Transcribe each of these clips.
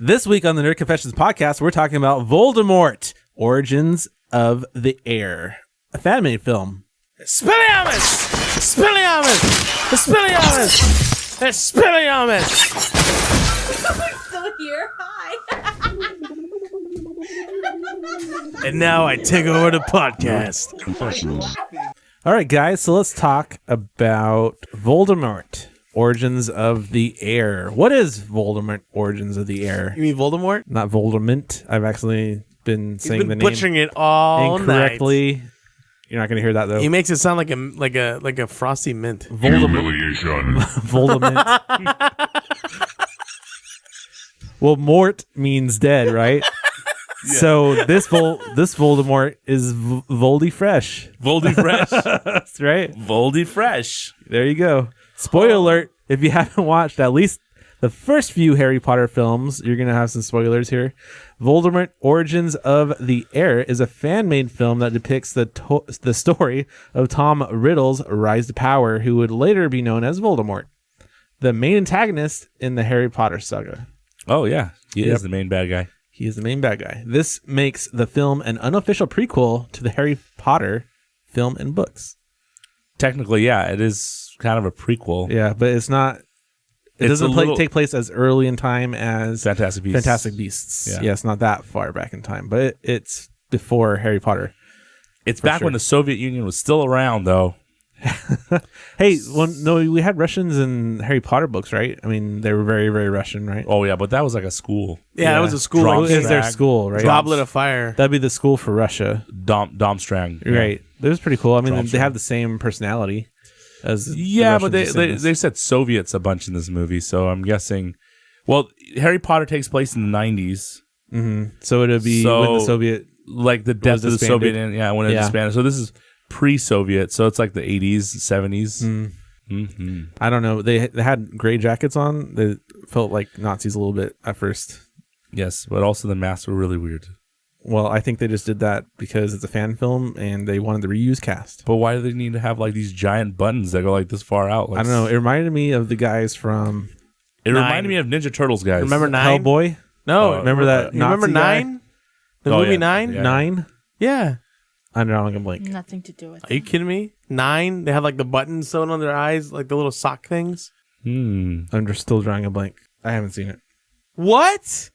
This week on the Nerd Confessions podcast, we're talking about Voldemort, Origins of the Heir, a fan-made film. Expelliarmus! Expelliarmus! Expelliarmus! Expelliarmus! So here, hi. And now I take over the podcast. All right, guys, so let's talk about Voldemort, Origins of the Heir. What is Voldemort, Origins of the Heir? You mean Voldemort? Not Voldemort. I've actually been saying the name butchering it all incorrectly. night. You're not going to hear that, though. He makes it sound like a frosty mint. Humiliation. Voldemort. Well, mort means dead, right? Yeah. So this Voldemort is Voldy Fresh. Voldy Fresh. That's right. Voldy Fresh. There you go. Spoiler alert, if you haven't watched at least the first few Harry Potter films, you're going to have some spoilers here. Voldemort, Origins of the Heir is a fan-made film that depicts the story of Tom Riddle's rise to power, who would later be known as Voldemort, the main antagonist in the Harry Potter saga. Oh, yeah. He is the main bad guy. He is the main bad guy. This makes the film an unofficial prequel to the Harry Potter film and books. Technically, yeah, it is kind of a prequel. Yeah, but it's not. It doesn't take place as early in time as Fantastic Beasts. Fantastic Beasts. Yeah. Yeah, it's not that far back in time, but it's before Harry Potter. It's back when the Soviet Union was still around, though. Hey, we had Russians in Harry Potter books, right? I mean, they were very, very Russian, right? Oh, yeah, but that was like a school. Yeah, that was a school. It was their school, right? Goblet of Fire. That'd be the school for Russia. Domstrang. Yeah. Right. That was pretty cool. I mean, Domstrang. they have the same personality as but they said Soviets a bunch in this movie, so I'm guessing. Well, Harry Potter takes place in the 90s. Mm-hmm. So it'd be when the Soviet, like the death of the Soviet, when it disbanded. So this is pre-Soviet, so it's like the 80s, 70s. Mm-hmm. I don't know. They had gray jackets on. They felt like Nazis a little bit at first. Yes, but also the masks were really weird. Well, I think they just did that because it's a fan film and they wanted to reuse cast. But why do they need to have like these giant buttons that go like this far out? Like, I don't know. It reminded me of the guys from... It reminded me of Ninja Turtles guys. Remember Nine? Hellboy? No. Remember that You remember Nazi Nine? guy? The movie Nine? Yeah. Nine? Yeah. I don't know. I'm going to blink. Nothing to do with it. Are you kidding me? Nine? They have like the buttons sewn on their eyes, like the little sock things. I'm just still drawing a blank. I haven't seen it. What?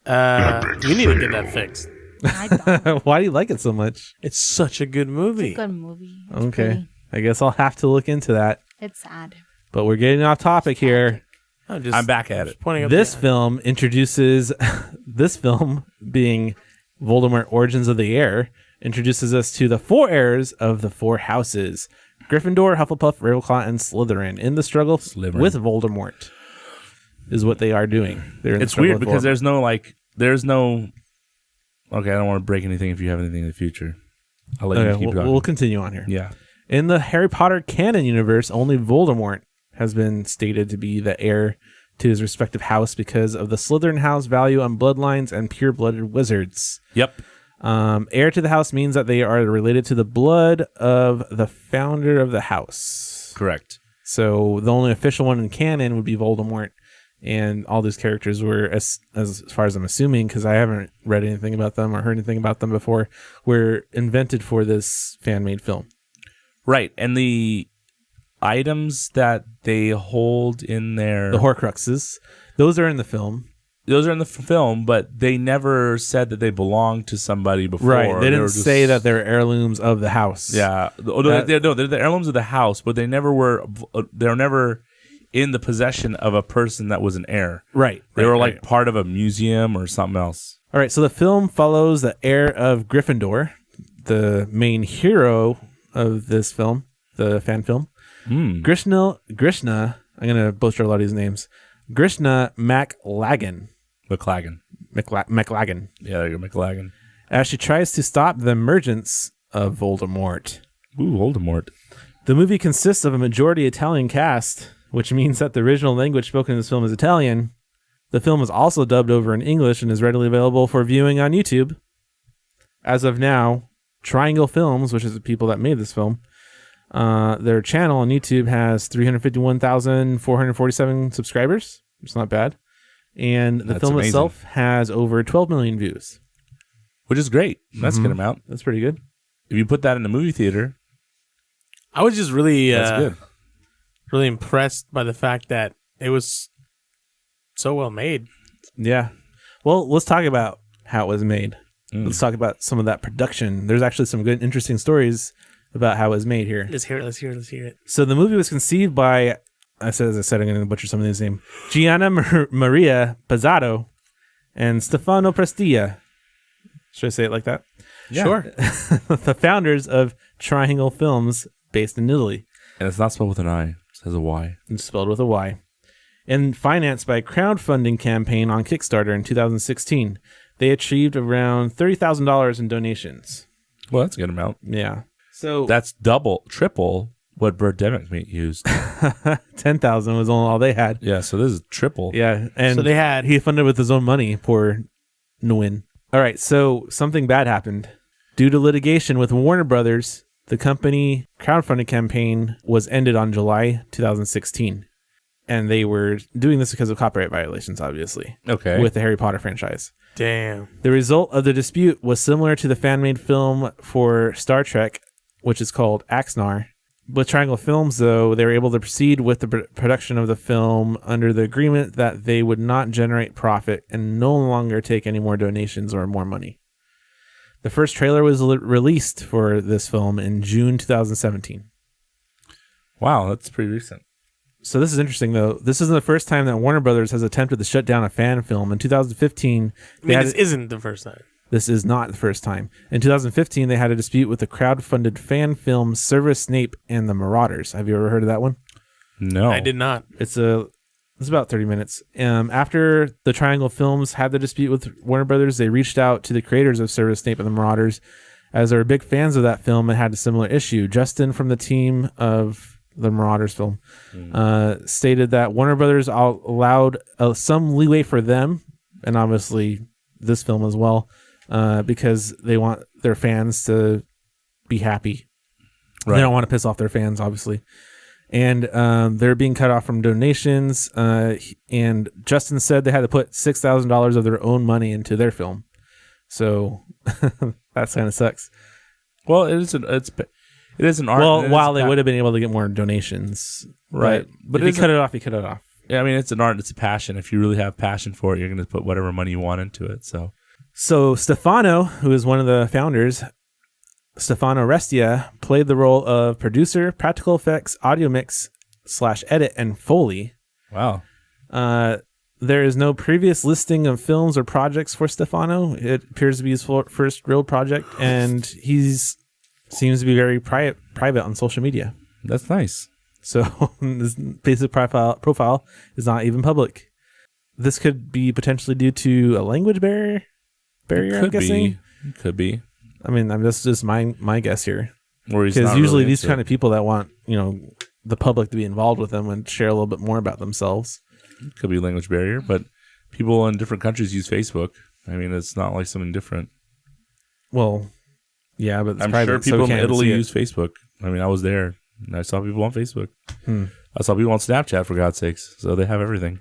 You need to get that fixed. I don't. Why do you like it so much? It's such a good movie. It's a good movie. It's Okay. pretty. I guess I'll have to look into that. It's sad. But we're getting off topic here. I'm back at it. Pointing up This film introduces... this film, being Voldemort Origins of the Heir, introduces us to the four heirs of the four houses. Gryffindor, Hufflepuff, Ravenclaw, and Slytherin in the struggle with Voldemort is what they are doing. It's weird because there's no... Okay, I don't want to break anything if you have anything in the future. I'll let you keep going. We'll continue on here. Yeah. In the Harry Potter canon universe, only Voldemort has been stated to be the heir to his respective house because of the Slytherin house value on bloodlines and pure-blooded wizards. Yep. Heir to the house means that they are related to the blood of the founder of the house. Correct. So the only official one in canon would be Voldemort, and all these characters were, as far as I'm assuming, because I haven't read anything about them or heard anything about them before, were invented for this fan-made film. Right, and the items that they hold in their... The Horcruxes, those are in the film. Those are in the film, but they never said that they belonged to somebody before. Right, they didn't say that they're heirlooms of the house. Yeah, they're the heirlooms of the house, but they never were... They were never in the possession of a person that was an heir. Right. They were like part of a museum or something else. All right, so the film follows the heir of Gryffindor, the main hero of this film, the fan film. Grishna, I'm going to butcher a lot of these names. Grishna McLagan. McLagan. Yeah, there you go, McLagan. As she tries to stop the emergence of Voldemort. Ooh, Voldemort. The movie consists of a majority Italian cast, which means that the original language spoken in this film is Italian. The film is also dubbed over in English and is readily available for viewing on YouTube. As of now, Tryangle Films, which is the people that made this film, their channel on YouTube has 351,447 subscribers. It's not bad. And the That's film amazing. itself has over 12 million views. Which is great. That's a good amount. That's pretty good. If you put that in the movie theater, I was just really, that's good. really impressed by the fact that it was so well made. Yeah. Well, let's talk about how it was made. Let's talk about some of that production. There's actually some good, interesting stories about how it was made here. Let's hear it. Let's hear it. Let's hear it. So the movie was conceived by, as I said, I'm going to butcher some of his name, Gianmaria Pezzato and Stefano Prestia. Should I say it like that? Yeah. Sure. The founders of Tryangle Films, based in Italy. And it's not spelled with an I. It says a Y. It's spelled with a Y. And financed by a crowdfunding campaign on Kickstarter in 2016. They achieved around $30,000 in donations. Well, that's a good amount. Yeah. So That's triple what Birdemic Meat used. 10,000 was all they had. Yeah, so this is triple. Yeah. And So they had- he funded with his own money, poor Nguyen. All right, so something bad happened. Due to litigation with Warner Brothers, the company crowdfunding campaign was ended on July 2016. And they were doing this because of copyright violations, obviously, Okay. with the Harry Potter franchise. Damn. The result of the dispute was similar to the fan-made film for Star Trek, which is called Axnar. With Triangle Films, though, they were able to proceed with the production of the film under the agreement that they would not generate profit and no longer take any more donations or more money. The first trailer was released for this film in June 2017. Wow, that's pretty recent. So this is interesting, though. This isn't the first time that Warner Brothers has attempted to shut down a fan film. In 2015, I mean, this isn't the first time. this is not the first time. In 2015, they had a dispute with the crowd-funded fan film Severus Snape and the Marauders. Have you ever heard of that one? No. I did not. It's about 30 minutes. After the Triangle Films had the dispute with Warner Brothers, they reached out to the creators of Severus Snape and the Marauders, as they were big fans of that film and had a similar issue. Justin from the team of the Marauders film stated that Warner Brothers allowed some leeway for them, and obviously this film as well, because they want their fans to be happy. Right. They don't want to piss off their fans, obviously. And they're being cut off from donations. And Justin said they had to put $6,000 of their own money into their film. So that kind of sucks. Well, it is an art. Well, it is while they would have been able to get more donations. Right. But if you cut it off, you cut it off. Yeah, I mean, it's an art. It's a passion. If you really have passion for it, you're going to put whatever money you want into it. So Stefano, who is one of the founders, Stephane Oresteia, played the role of producer, practical effects, audio mix / edit, and Foley. Wow. There is no previous listing of films or projects for Stefano. It appears to be his first real project, and seems to be very private on social media. That's nice. So his basic profile is not even public. This could be potentially due to a language barrier. I'm guessing. Could be. I mean, that's just my guess here. Because Because usually these kind of people that want the public to be involved with them and share a little bit more about themselves. could be a language barrier, but people in different countries use Facebook. I mean, it's not like something different. Well, yeah, but it's I'm private, sure people so in Italy see it. use Facebook. I mean, I was there and I saw people on Facebook. I saw people on Snapchat, for God's sakes. So they have everything.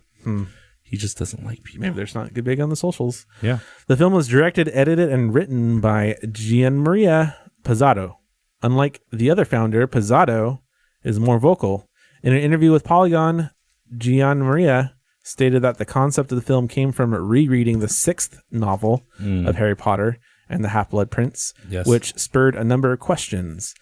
He just doesn't like people. Maybe they're just not big on the socials. Yeah. The film was directed, edited, and written by Gianmaria Pezzato. Unlike the other founder, Pezzato is more vocal. In an interview with Polygon, Gianmaria stated that the concept of the film came from rereading the 6th novel of Harry Potter and the Half-Blood Prince, Yes. which spurred a number of questions.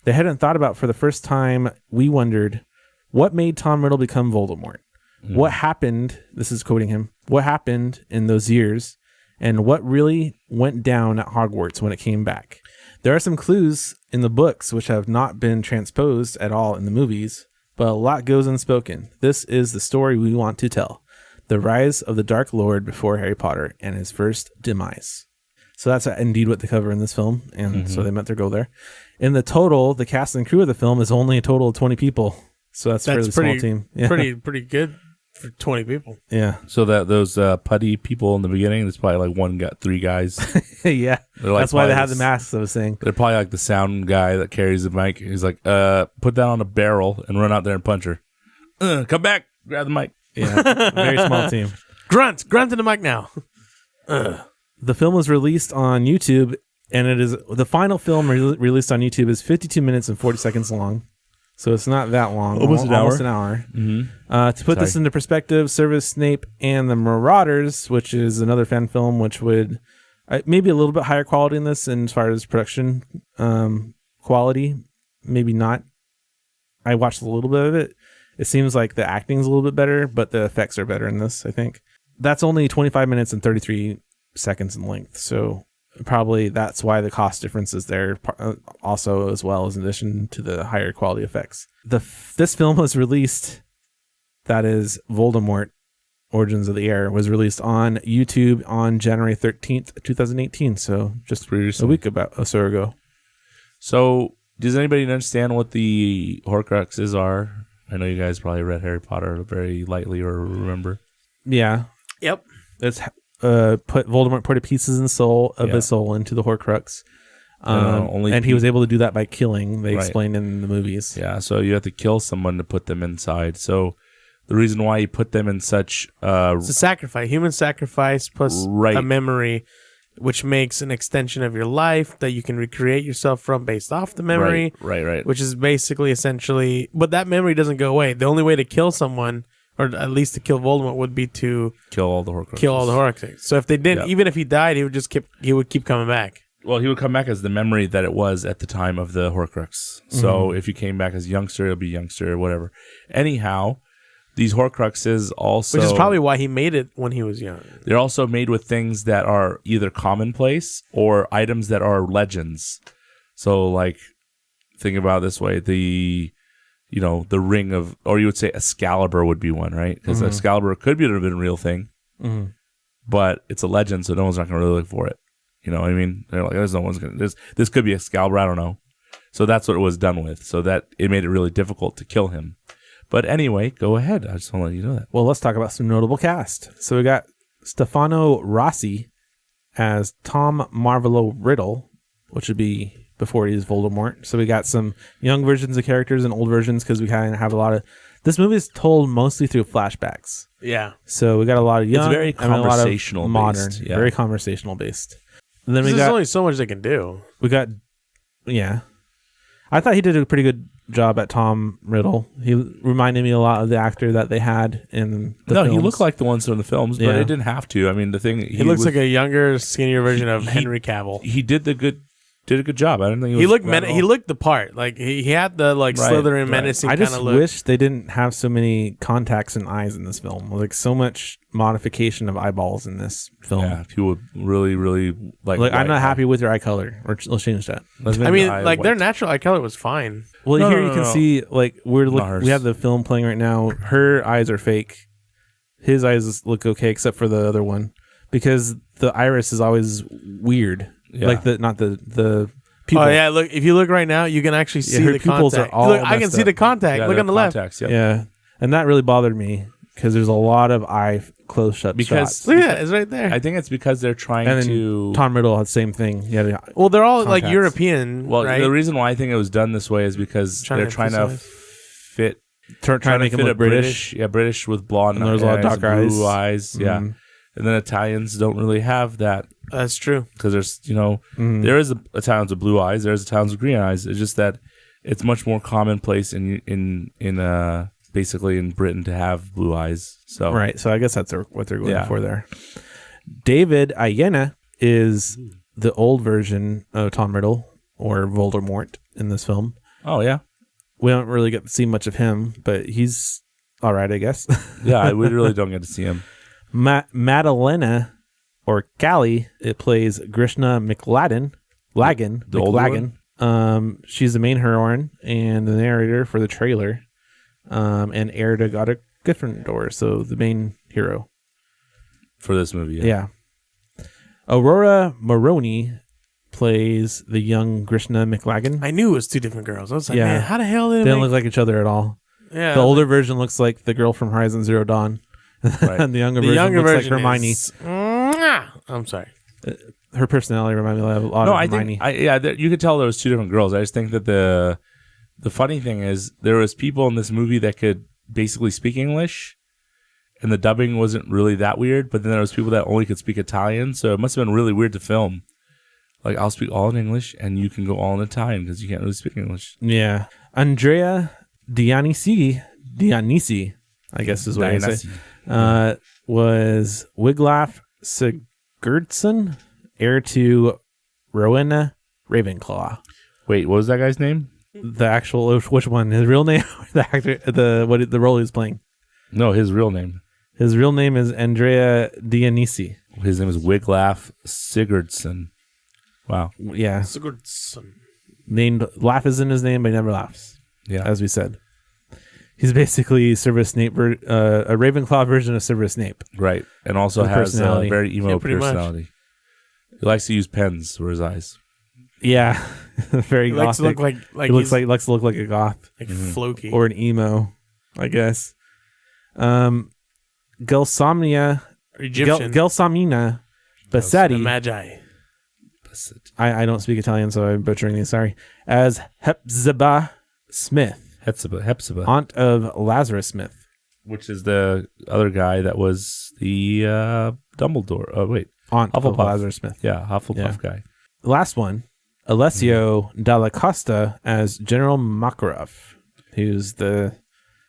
They hadn't thought about for the first time. We wondered, what made Tom Riddle become Voldemort? What happened, this is quoting him, what happened in those years, and what really went down at Hogwarts when it came back? There are some clues in the books which have not been transposed at all in the movies, but a lot goes unspoken. This is the story we want to tell. The rise of the Dark Lord before Harry Potter and his first demise. So that's indeed what they cover in this film, and so they meant to go there. In the total, the cast and crew of the film is only a total of 20 people. So that's a fairly small team. Yeah. Pretty good for 20 people. Yeah. So that those putty people in the beginning, there's probably like 3 guys. Yeah. They're like That's why they probably have the masks, I was saying. They're probably like the sound guy that carries the mic. He's like, put that on a barrel and run out there and punch her. Come back, grab the mic. Yeah. Very small team. Grunt in the mic now. The film was released on YouTube, and it is the final film released on YouTube is 52 minutes and 40 seconds long. So it's not that long. Almost an hour. To put this into perspective, Severus Snape and the Marauders, which is another fan film, which would maybe a little bit higher quality in this, and as far as production quality, maybe not. I watched a little bit of it. It seems like the acting's a little bit better, but the effects are better in this, I think. That's only 25 minutes and 33 seconds in length, so probably that's why the cost difference is there also, as well as in addition to the higher quality effects. This film was released, that is Voldemort, Origins of the Heir, was released on YouTube on January 13th, 2018, so just a week or so ago. So, does anybody understand what the Horcruxes are? I know you guys probably read Harry Potter very lightly or remember. Yeah. Yep. It's Voldemort put pieces in his soul into the Horcrux. And he was able to do that by killing, they explained in the movies. Yeah, so you have to kill someone to put them inside. So the reason why he put them in such... it's a sacrifice, human sacrifice plus a memory, which makes an extension of your life that you can recreate yourself from based off the memory. Right. Which is basically essentially... But that memory doesn't go away. The only way to kill someone, or at least to kill Voldemort, would be to... Kill all the Horcruxes. So if they didn't, even if he died, he would keep coming back. Well, he would come back as the memory that it was at the time of the Horcrux. So if you came back as youngster, it'll be youngster or whatever. Anyhow... These Horcruxes also... Which is probably why he made it when he was young. They're also made with things that are either commonplace or items that are legends. So, like, think about it this way. The ring of... Or you would say Excalibur would be one, right? Because Excalibur could have been a real thing. But it's a legend, so no one's not going to really look for it. You know what I mean? They're like, there's no one's going to... This could be Excalibur, I don't know. So that's what it was done with. So that it made it really difficult to kill him. But anyway, go ahead. I just want to let you know that. Well, let's talk about some notable cast. So we got Stefano Rossi as Tom Marvolo Riddle, which would be before he's Voldemort. So we got some young versions of characters and old versions because we kind of have a lot of... This movie is told mostly through flashbacks. Yeah. So we got a lot of young... It's very conversational and a lot of modern. Based, yeah. Very conversational based. And then There's only so much they can do. We got... Yeah. I thought he did a pretty good job at Tom Riddle. He reminded me a lot of the actor that they had in the films. He looked like the ones in the films, but it didn't have to. I mean, the thing... He looks like a younger, skinnier version of Henry Cavill. He did a good job. I don't think he looked he looked the part. Like he had the Slytherin menacing kind of look. I just wish they didn't have so many contacts and eyes in this film. Like so much modification of eyeballs in this film. Yeah, people really, really like I'm not happy with your eye color. Let's change that. I mean, their natural eye color was fine. Well, here you can see we have the film playing right now. Her eyes are fake. His eyes look okay, except for the other one, because the iris is always weird. Yeah. Like the pupil. Oh yeah, look! If you look right now, you can actually see the pupils contact. are all I can see the contact. Yeah, look on the left. Yep. Yeah, and that really bothered me because there's a lot of eye close shut shots. Look at that, it's right there. I think it's because they're trying to. Tom Riddle had the same thing. Yeah. Well, they're all like European. Well, right? the reason why I think it was done this way is because they're trying to fit. Trying to make him look British. Yeah, British with blonde eyes, there's a lot of dark eyes, blue eyes. Yeah, and then Italians don't really have that. That's true. Because there's, there is Italians with blue eyes. There's Italians with green eyes. It's just that it's much more commonplace in basically in Britain to have blue eyes. So right. So I guess that's what they're going for there. David Ayena is the old version of Tom Riddle or Voldemort in this film. Oh yeah. We don't really get to see much of him, but he's all right, I guess. Yeah, we really don't get to see him. Madalena. Or Callie, it plays Grishna McLagan. She's the main heroine and the narrator for the trailer. And heir to got a Gryffindor, so the main hero for this movie. Yeah. Aurora Maroney plays the young Grishna McLagan. I knew it was two different girls. I was like, man, how the hell did they don't look like each other at all? Yeah. The older version looks like the girl from Horizon Zero Dawn. Right. And the younger version looks like Hermione. I'm sorry. Her personality reminded me a lot of Hermione. You could tell there was two different girls. I just think that the funny thing is there was people in this movie that could basically speak English, and the dubbing wasn't really that weird. But then there was people that only could speak Italian, so it must have been really weird to film. Like, I'll speak all in English, and you can go all in Italian because you can't really speak English. Yeah. Andrea Dionisi, I guess is what I say, was Wiglaf Sigurdsson, heir to Rowena Ravenclaw. Wait, what was that guy's name? The actual, which one? His real name? The actor, the role he's playing. No, his real name. His real name is Andrea Dionisi. His name is Wiglaf Sigurdsson. Wow. Yeah. Sigurdsson. Named, laugh is in his name, but he never laughs. Yeah. As we said. He's basically Severus Snape, a Ravenclaw version of Severus Snape. Right. And also The has a personality. very emo pretty much. personality. He likes to use pens for his eyes. Yeah. Very He likes to gothic. look like He likes to look like a goth. like Floki. Or an emo, I guess. Gelsomnia, Egyptian. Gelsomina the Bassetti. Magi. I don't speak Italian, so I'm butchering these. Sorry. As Hepzibah Smith, Hepzibah. aunt of Lazarus Smith. Which is the other guy that was the Dumbledore. Oh, wait. Aunt of Hufflepuff. Lazarus Smith. Yeah, Hufflepuff guy. Last one, Alessio Dalla Costa as General Makarov, who's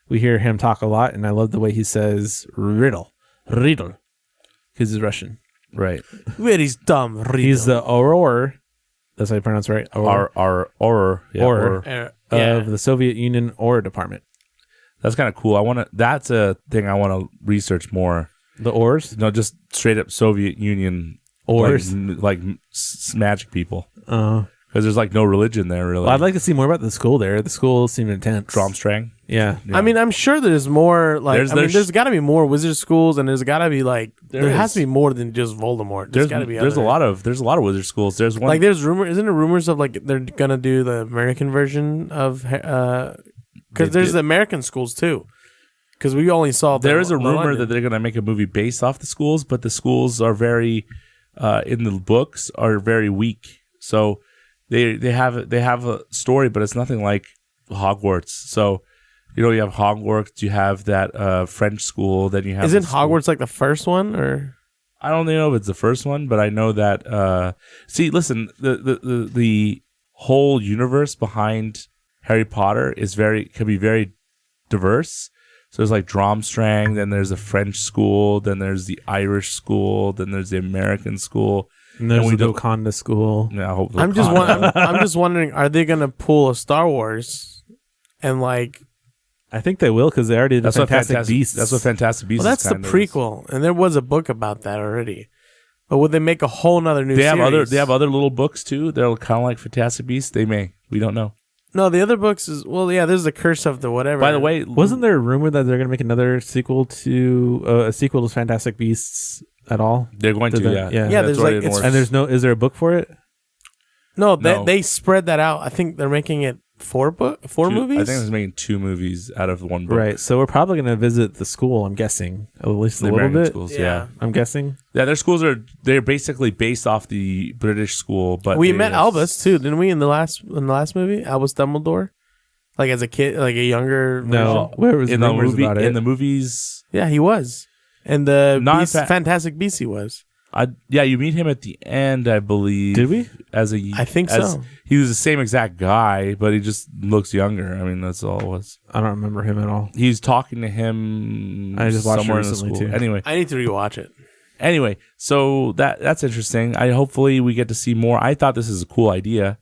we hear him talk a lot, and I love the way he says riddle, because he's Russian. Right. Where is dumb? He's the Auror, that's how you pronounce it, right? Auror. Yeah, Auror. Of the Soviet Union Auror Department. That's kind of cool. That's a thing I want to research more. The Aurors? No, just straight up Soviet Union Aurors? like magic people. Because there's like no religion there, really. Well, I'd like to see more about the school there. The school seemed intense. Dromstrang. Yeah. I mean, I'm sure there's more. Like, there's got to be more wizard schools, and there's got to be like there has to be more than just Voldemort. There's got to be. There's a lot of wizard schools. There's one. Like, there's isn't there rumors of like they're gonna do the American version of because there's the American schools too. Because we only saw there is a rumor that they're gonna make a movie based off the schools, but the schools are very in the books are very weak. So they have a story, but it's nothing like Hogwarts. So. You have Hogwarts, you have that French school, then you have... Isn't Hogwarts like the first one, or...? I don't know if it's the first one, but I know that... see, listen, the whole universe behind Harry Potter can be very diverse. So there's like Dromstrang, then there's a French school, then there's the Irish school, then there's the American school. And there's the Wakanda school. Yeah, I'm just wondering, are they going to pull a Star Wars and like... I think they will because they already did Fantastic Beasts. That's what Fantastic Beasts. Well, that's the prequel, and there was a book about that already. But would they make a whole nother new series? They have other little books too. They're kind of like Fantastic Beasts. They may. We don't know. No, the other books is there's the Curse of the whatever. By the way, wasn't there a rumor that they're going to make another sequel to Fantastic Beasts at all? They're going to. Yeah. There's like is there a book for it? No, they spread that out. I think they're making it four movies. I think they're making 2 movies out of one book. Right. So we're probably going to visit the school. I'm guessing at least a little bit. Schools, yeah. I'm guessing. Yeah, their schools they're basically based off the British school, but we met Albus too, didn't we? In the last movie, Albus Dumbledore, like as a kid, like a younger. No, where was in the movie about it? in the movies? Yeah, he was, and the Fantastic Beasts he was. You meet him at the end, I believe. Did we? I think so. He was the same exact guy, but he just looks younger. I mean, that's all it was. I don't remember him at all. He's talking to him. I just watched somewhere it in the school. recently too. Anyway, I need to rewatch it. Anyway, so that's interesting. Hopefully we get to see more. I thought this is a cool idea,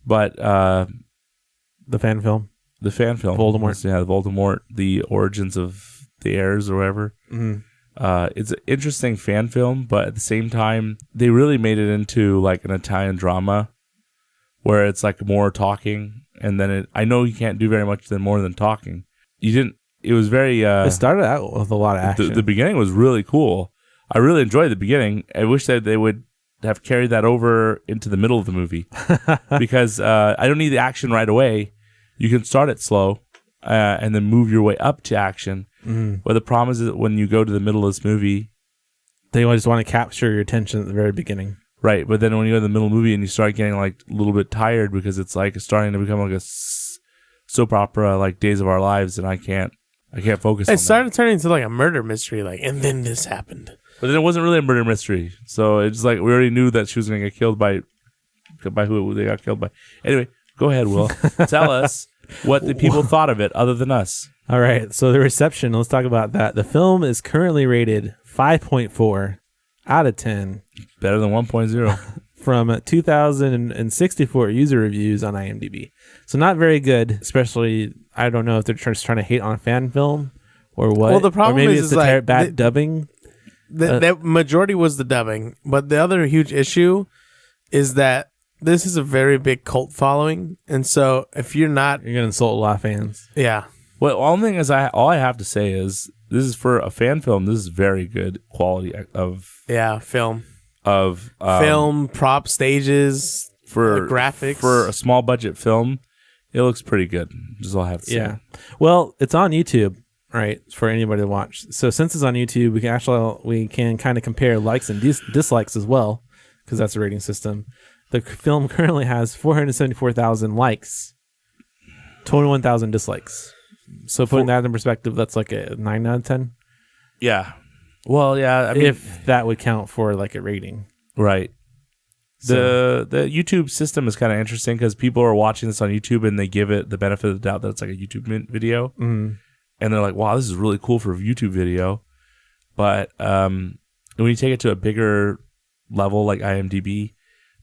but the fan film, Voldemort, the Voldemort, the origins of the heirs or whatever. It's an interesting fan film, but at the same time, they really made it into like an Italian drama, where it's like more talking, and then I know you can't do very much more than talking. It was very. It started out with a lot of action. The beginning was really cool. I really enjoyed the beginning. I wish that they would have carried that over into the middle of the movie, because I don't need the action right away. You can start it slow, and then move your way up to action. But the problem is that when you go to the middle of this movie, they just want to capture your attention at the very beginning. Right, but then when you go to the middle of the movie and you start getting like a little bit tired because it's like starting to become like a soap opera like Days of Our Lives, and I can't I can't focus on It started turning into like a murder mystery, like, and then this happened. But then it wasn't really a murder mystery. So it's like we already knew that she was going to get killed by who they got killed by. Anyway, go ahead, Will. Tell us what the people thought of it other than us. All right. So the reception, let's talk about that. The film is currently rated 5.4 out of 10. Better than 1.0. From 2,064 user reviews on IMDb. So not very good, especially, I don't know if they're just trying to hate on a fan film or what. Well, the problem or maybe is it's the like, bad dubbing. The majority was the dubbing, but the other huge issue is that this is a very big cult following, and so if you're not, You're going to insult a lot of fans. yeah, Well, one thing is, all I have to say is, this is for a fan film. This is very good quality of film, film prop stages, for graphics for a small budget film. It looks pretty good. That's all I have to say. Yeah. Well, it's on YouTube, right, for anybody to watch. So since it's on YouTube, we can kind of compare likes and dislikes as well, because that's a rating system. The film currently has 474,000 likes, 21,000 dislikes. So putting that in perspective, that's like a 9 out of 10. Yeah. Well, yeah. I mean, If that would count for like a rating. right. So- The YouTube system is kind of interesting because people are watching this on YouTube and they give it the benefit of the doubt that it's like a YouTube video, Mm. and they're like, "Wow, this is really cool for a YouTube video." But when you take it to a bigger level like IMDb,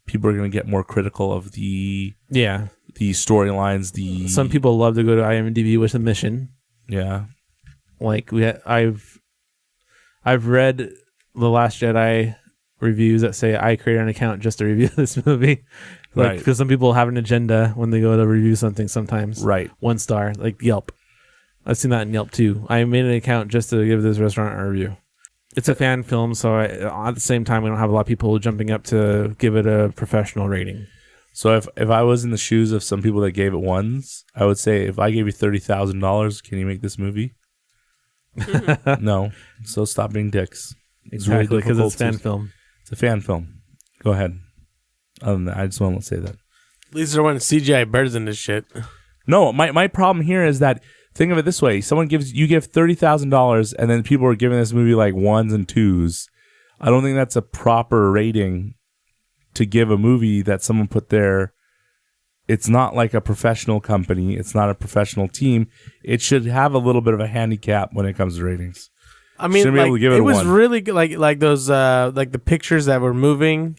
people are going to get more critical of the Yeah. storylines. Some people love to go to IMDb with a mission. yeah, Like I've read The Last Jedi reviews that say I created an account just to review this movie. Like, Right. because some people have an agenda when they go to review something sometimes. right. 1 star, like Yelp. I've seen that in Yelp too. I made an account just to give this restaurant a review. It's a fan film, so at the same time, we don't have a lot of people jumping up to give it a professional rating. So if I was in the shoes of some people that gave it ones, I would say, if I gave you $30,000, can you make this movie? No. So stop being dicks. It's really Exactly, because difficult it's fan to- film. It's a fan film. Go ahead. Other than that, I just want to say that. At least there weren't CGI birds in this shit. No, my problem here is that, think of it this way: you give $30,000, and then people are giving this movie like 1s and 2s. I don't think that's a proper rating to give a movie that someone put there. It's not like a professional company. It's not a professional team. It should have a little bit of a handicap when it comes to ratings. I mean, Shouldn't be able like, to give it it a was 1. really good, like those like the pictures that were moving,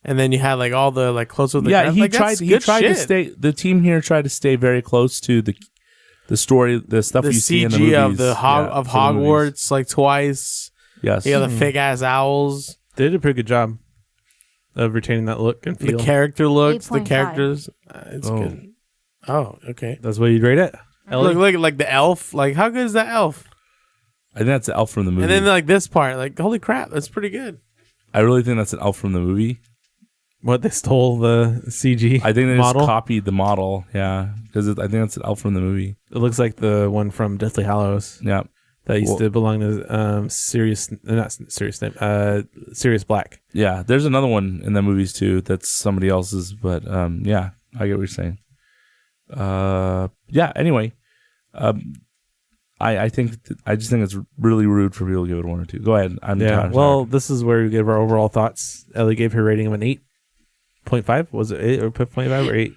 and then you had like all the like close up. Yeah, he like, tried. that's He good tried to shit. stay. The team here tried to stay very close to the story, the stuff The you see in the CG movies. of the Yeah, for the movies. Hogwarts like twice. Yes. You got the fake ass owls. They did a pretty good job of retaining that look and feel. The character looks. The 8.5. characters. It's Oh. good. Oh, okay. That's what you'd rate it? Ellie? Look, like the elf. Like, how good is that elf? I think that's an elf from the movie. And then like this part, like, holy crap, that's pretty good. I really think that's an elf from the movie. What, they stole the CG I think they model? just copied the model. Yeah, because I think that's an elf from the movie. It looks like the one from Deathly Hallows Yeah. that used Well- to belong to Sirius Black. Yeah, there's another one in the movies too that's somebody else's, but yeah, I get what you're saying. Yeah, anyway, I think I just think it's really rude for people to give it 1 or 2. Go ahead. Yeah. Well, this is where we give our overall thoughts. Ellie gave her rating of an 8.5. Was it 8 or 0.5 or 8?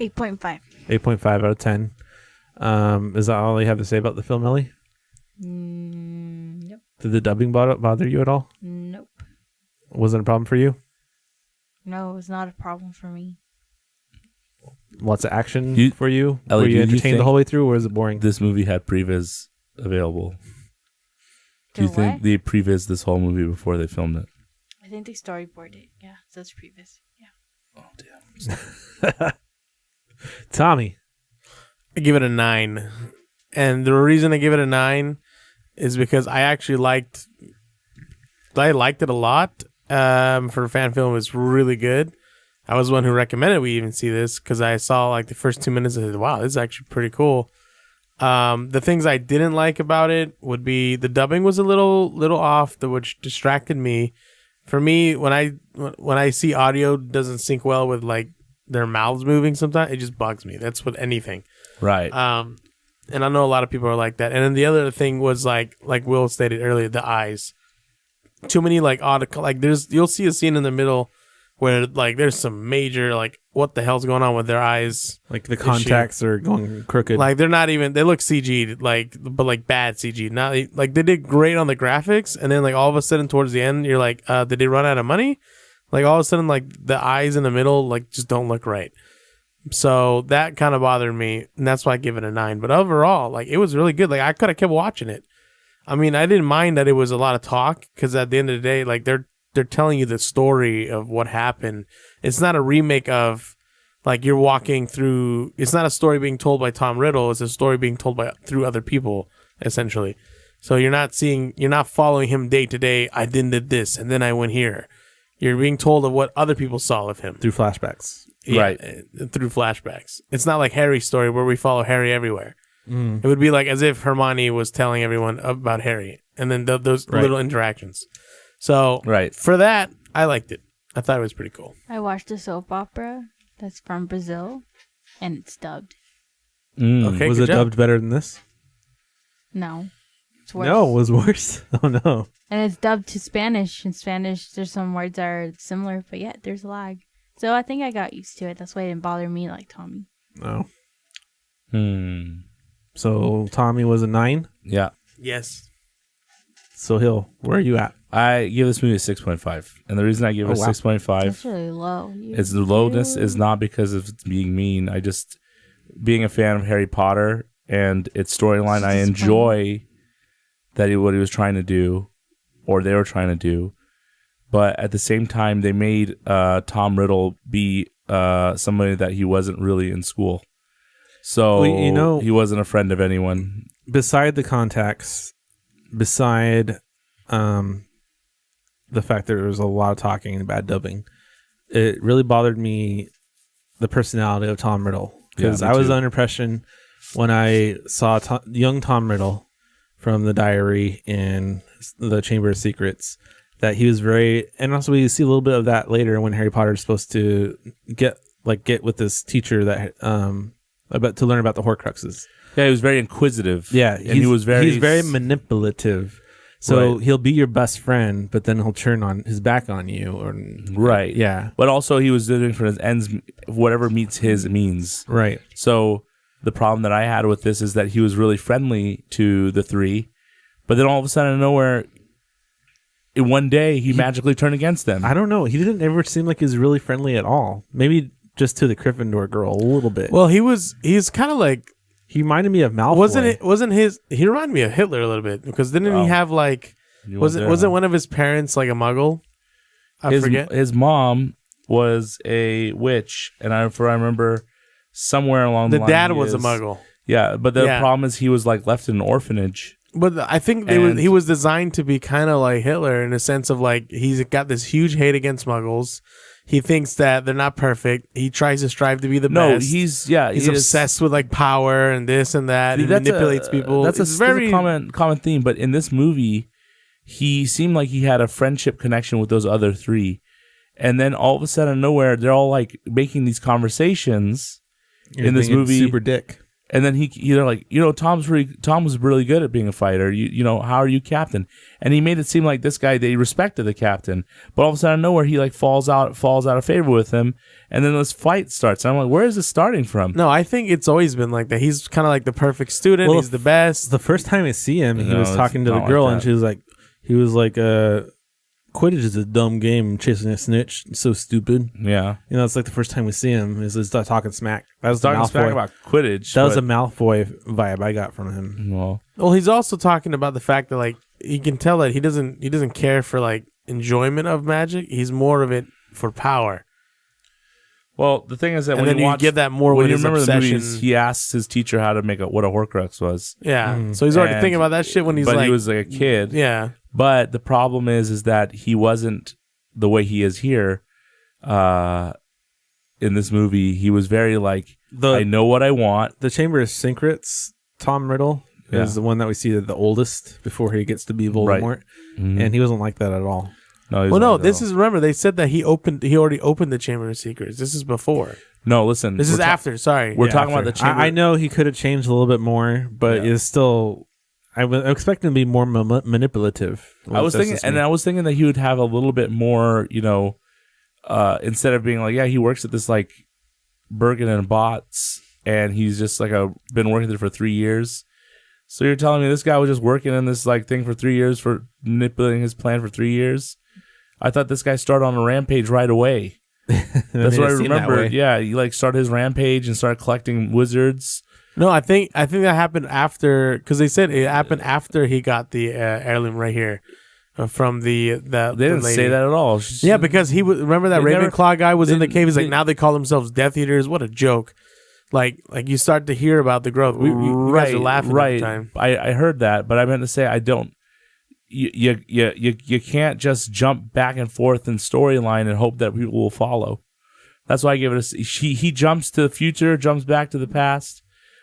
8.5. 8.5 out of 10. Is that all you have to say about the film, Ellie? Nope. Did the dubbing bother you at all? Nope. Was it a problem for you? No, it's not a problem for me. Lots of action for you? Ellie, Were you do you entertained think the whole way through, or is it boring? this movie had previs available. Do you The think what? they previs this whole movie before they filmed it? I think they storyboarded it. Yeah, so that's previous. Yeah. Oh damn! Tommy. I give it a 9. And the reason I give it a 9 is because I actually liked it a lot. For a fan film, it was really good. I was the one who recommended we even see this because I saw like the first 2 minutes and said, wow, this is actually pretty cool. The things I didn't like about it would be the dubbing was a little off, which distracted me. For me, when I see audio doesn't sync well with like their mouths moving sometimes, it just bugs me. That's with anything. Right. And I know a lot of people are like that. And then the other thing was like Will stated earlier, the eyes. Too many like odd, like you'll see a scene in the middle where like there's some major like what the hell's going on with their eyes, like the contacts are going crooked. Like they're not even, they look CG'd, like, but like bad CG. Not like they did great on the graphics, and then like all of a sudden towards the end you're like, did they run out of money? Like all of a sudden like the eyes in the middle like just don't look right. So that kind of bothered me, and that's why I give it a 9. But overall, like it was really good. Like I could have kept watching it. I mean, I didn't mind that it was a lot of talk, because at the end of the day, like they're telling you the story of what happened. It's not a remake of like you're walking through. It's not a story being told by Tom Riddle. It's a story being told through other people, essentially. So you're not following him day to day. I did this, and then I went here. You're being told of what other people saw of him through flashbacks. Yeah, Right. Through flashbacks. It's not like Harry's story where we follow Harry everywhere. It would be like as if Hermione was telling everyone about Harry, and then those little interactions. So for that, I liked it. I thought it was pretty cool. I watched a soap opera that's from Brazil, and it's dubbed. Okay, was good it job. dubbed better than this? No. It's worse. No, it was worse. Oh no. And it's dubbed to Spanish. In Spanish, there's some words that are similar, but yet there's lag. So I think I got used to it. That's why it didn't bother me like Tommy. No. So Tommy was a 9. Yeah. Yes. So Hill, where are you at? I give this movie a 6.5. And the reason I give it a 6.5 That's really low. is the lowness is not because of it being mean. I just, being a fan of Harry Potter and its storyline, I enjoy what he was trying to do, or they were trying to do. But at the same time, they made Tom Riddle be somebody that he wasn't really in school. So he wasn't a friend of anyone. Beside the contacts, beside the fact that there was a lot of talking and bad dubbing, it really bothered me, the personality of Tom Riddle. Because I was under impression when I saw young Tom Riddle from the diary in the Chamber of Secrets, that he was very, and also we see a little bit of that later when Harry Potter is supposed to get with this teacher that to learn about the Horcruxes. Yeah, he was very inquisitive. Yeah, and he's very manipulative. So he'll be your best friend, but then he'll turn on his back on you. Right. Yeah. But also he was doing for his ends, whatever meets his means. Right. So the problem that I had with this is that he was really friendly to the three, but then all of a sudden, out of nowhere, in one day, he magically turned against them. I don't know. He didn't ever seem like he was really friendly at all. Maybe just to the Gryffindor girl a little bit. Well, he's kind of like, he reminded me of Malfoy. He reminded me of Hitler a little bit, because didn't he have like, wasn't one of his parents like a muggle? I forget. His mom was a witch, and I remember somewhere along the line. The dad was a muggle. Yeah, but the problem is he was like left in an orphanage. But I think he was designed to be kind of like Hitler, in a sense of like, he's got this huge hate against muggles. He thinks that they're not perfect. He tries to strive to be the best. He's obsessed with like power and this and that. He manipulates people. That's a very common theme. But in this movie, he seemed like he had a friendship connection with those other three, and then all of a sudden, nowhere, they're all like making these conversations in this movie. Super dick. And then they're like, Tom was really good at being a fighter. How are you captain? And he made it seem like this guy, they respected the captain. But all of a sudden, nowhere, he like falls out of favor with him. And then this fight starts. And I'm like, where is this starting from? No, I think it's always been like that. He's kind of like the perfect student. Well, he's the best. The first time I see him, he was talking to the girl, and he was like, Quidditch is a dumb game. Chasing a snitch, it's so stupid. Yeah, it's like the first time we see him is talking smack. That was talking smack about Quidditch. That was a Malfoy vibe I got from him. Well, he's also talking about the fact that like you can tell that he doesn't care for like enjoyment of magic. He's more of it for power. Well, the thing is that when you get that more when with you his remember obsession, the movies, he asked his teacher how to make what a Horcrux was. Yeah, so he's already thinking about that shit when he was like a kid. Yeah. But the problem is that he wasn't the way he is here. In this movie, he was very like, I know what I want. The Chamber of Secrets, Tom Riddle is the one that we see the oldest before he gets to be Voldemort, and he wasn't like that at all. No, Well, no, this is, remember, they said that he already opened the Chamber of Secrets. This is before. No, listen. This is after, sorry. We're talking about the Chamber. I know he could have changed a little bit more, but it's still... I was expecting to be more manipulative. I was thinking that he would have a little bit more, instead of being like, yeah, he works at this like Bergen and Bots, and he's just like been working there for 3 years. So you're telling me this guy was just working in this like thing for 3 years, for manipulating his plan for 3 years? I thought this guy started on a rampage right away. That's what I remember. Yeah, he like started his rampage and started collecting wizards. No, I think that happened after, because they said it happened after he got the heirloom right here from the They didn't say that at all. Yeah, because he remember that Ravenclaw guy was in the cave. He's like, now they call themselves Death Eaters. What a joke! Like you start to hear about the growth. You guys are laughing at the time. I heard that, but I meant to say I don't. You can't just jump back and forth in storyline and hope that people will follow. That's why I give it a. He jumps to the future, jumps back to the past,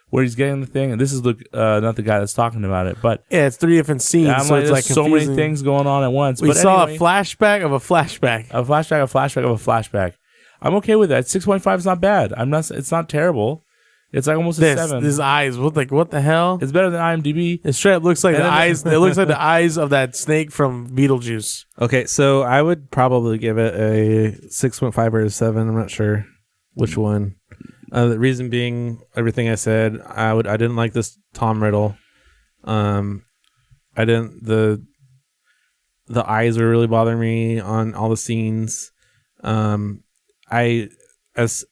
where he's getting the thing, and this is not the guy that's talking about it, but yeah, it's 3 different scenes, so it's like so many things going on at once. We saw a flashback of a flashback, a flashback of a flashback. I'm okay with that. 6.5 is not bad. It's not terrible. It's like almost a 7. His eyes, what the hell? It's better than IMDb. It straight up looks like the eyes. It looks like the eyes of that snake from Beetlejuice. Okay, so I would probably give it a 6.5 or a 7. I'm not sure which one. The reason being, everything I said, I didn't like this Tom Riddle. I didn't the eyes were really bothering me on all the scenes. As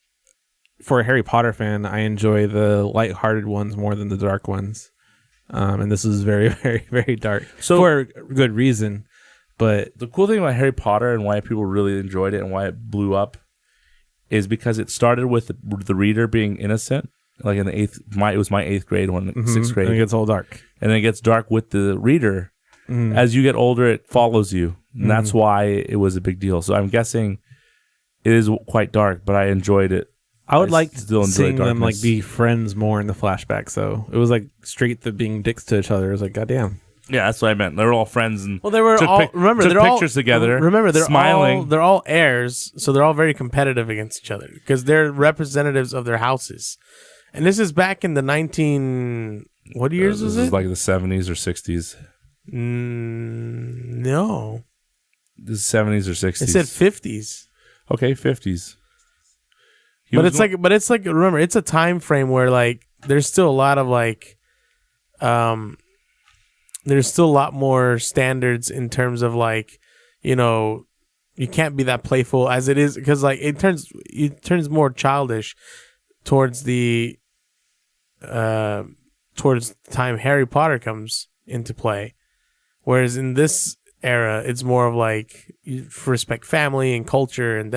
for a Harry Potter fan, I enjoy the lighthearted ones more than the dark ones. And this is very, very, very dark. So for good reason. But the cool thing about Harry Potter and why people really enjoyed it and why it blew up is because it started with the reader being innocent, like in the it was my 8th grade one, 6th grade. And it gets all dark. And then it gets dark with the reader. As you get older, it follows you. And that's why it was a big deal. So I'm guessing it is quite dark, but I enjoyed it. I would like seeing them like be friends more in the flashback. So it was like straight to being dicks to each other. It was like, goddamn. Yeah, that's what I meant. They were all friends and they were all took pictures together. Remember, they're smiling. They're all heirs, so they're all very competitive against each other because they're representatives of their houses. And this is back in the what years was it? This is like the 70s or 60s. No, this is 70s or 60s. It said 50s. Okay, 50s. But it's like remember, it's a time frame where like there's still a lot of like there's still a lot more standards in terms of like, you can't be that playful as it is because like it turns more childish towards the time Harry Potter comes into play, whereas in this era it's more of like you respect family and culture and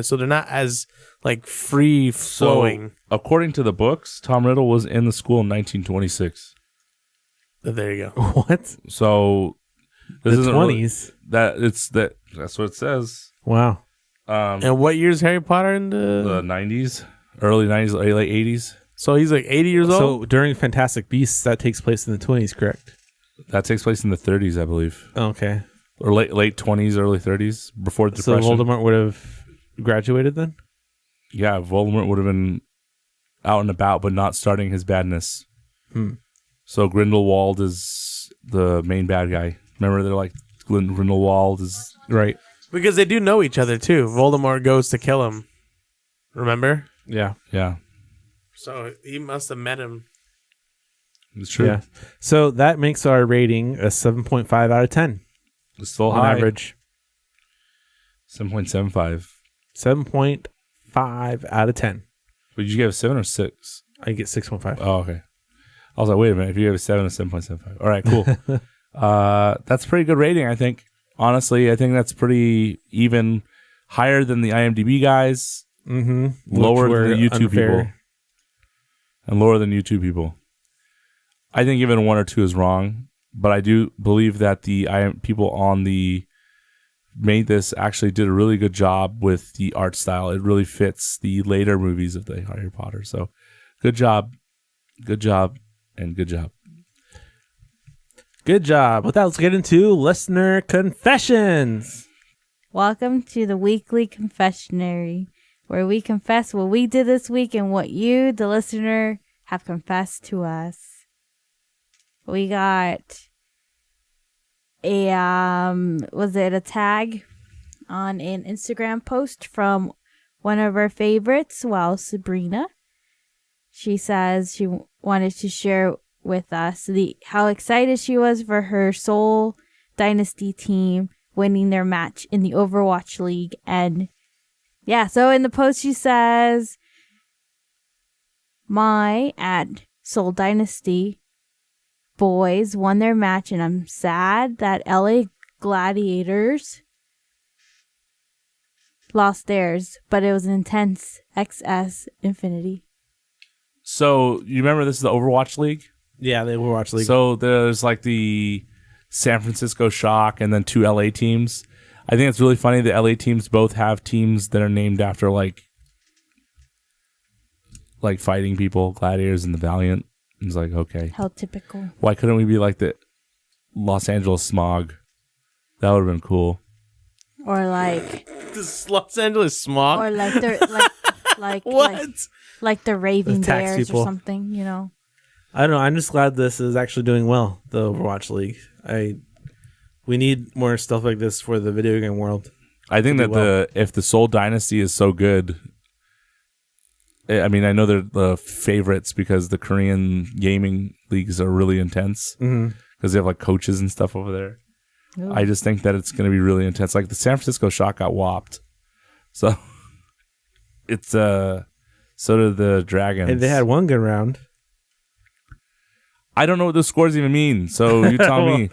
so they're not as like free flowing. So, according to the books, Tom Riddle was in the school in 1926. There you go. What? So this the isn't 20s. Really, that's what it says. Wow. And what year is Harry Potter in the 90s, early 90s, late 80s? So he's like 80 years old. So during Fantastic Beasts, that takes place in the 20s, correct? That takes place in the 30s, I believe. Okay. Or late 20s, early 30s, before the Depression. So Voldemort would have graduated then? Yeah, Voldemort would have been out and about, but not starting his badness. So Grindelwald is the main bad guy. Remember, they're like, Grindelwald is... Right. Because they do know each other, too. Voldemort goes to kill him. Remember? Yeah. Yeah. So he must have met him. It's true. Yeah. So that makes our rating a 7.5 out of 10. It's still on high. average. 7.75. 7.5 out of 10. Would you give a 7 or 6? I get 6.5. Oh, okay. I was like, wait a minute. If you gave a 7 or 7.75. All right, cool. That's a pretty good rating, I think. Honestly, I think that's pretty even, higher than the IMDb guys, lower than the YouTube people, and lower than YouTube people. I think even 1 or 2 is wrong, but I do believe that the people on the made this actually did a really good job with the art style. It really fits the later movies of the Harry Potter. So, good job, and good job. Good job. With that, let's get into listener confessions. Welcome to the Weekly Confessionary, where we confess what we did this week and what you, the listener, have confessed to us. We got a a tag on an Instagram post from one of our favorites, Sabrina. She says she wanted to share with us how excited she was for her Soul Dynasty team winning their match in the Overwatch League. And yeah, so in the post she says, my at Soul Dynasty boys won their match, and I'm sad that LA Gladiators lost theirs, but it was an intense XS Infinity. So you remember this is the Overwatch League? Yeah, the Overwatch League. So there's like the San Francisco Shock and then 2 LA teams. I think it's really funny the LA teams both have teams that are named after like fighting people, Gladiators and the Valiant. It's like, okay. How typical. Why couldn't we be like the Los Angeles Smog? That would have been cool. Or like This Los Angeles Smog. or like the like What? like the Raving The tax Bears people. or something, you know. I don't know. I'm just glad this is actually doing well, the Overwatch League. We need more stuff like this for the video game world. I think that if the Soul Dynasty is so good, I mean, I know they're the favorites because the Korean gaming leagues are really intense because they have like coaches and stuff over there. Ooh. I just think that it's going to be really intense. Like the San Francisco Shock got whopped, so it's so did the Dragons. And they had one good round. I don't know what those scores even mean, so you tell me.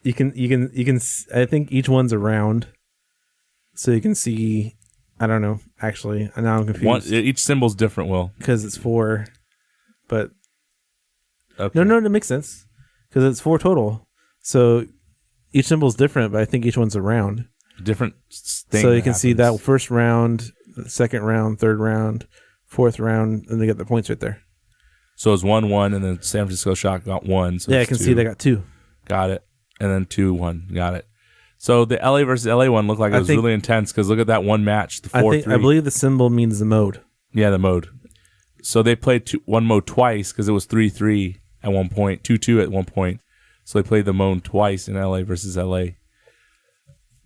You can. I think each one's a round, so you can see. I don't know. Actually, now I'm confused. Each symbol's different, Will. Because it's 4, but Okay. no, that makes sense. Because it's 4 total, so each symbol's different, but I think each one's a round. Different thing. So you can see that first round, the second round, third round, fourth round, and they get the points right there. So it's 1-1, and then San Francisco Shock got 1. So Yeah, I it's can 2. see they got 2. Got it. And then 2-1. Got it. So the LA versus LA one looked like it was really intense because look at that one match, the 4-3. I believe the symbol means the mode. Yeah, the mode. So they played one mode twice because it was 3-3 at one point, 2-2 at one point. So they played the mode twice in LA versus LA.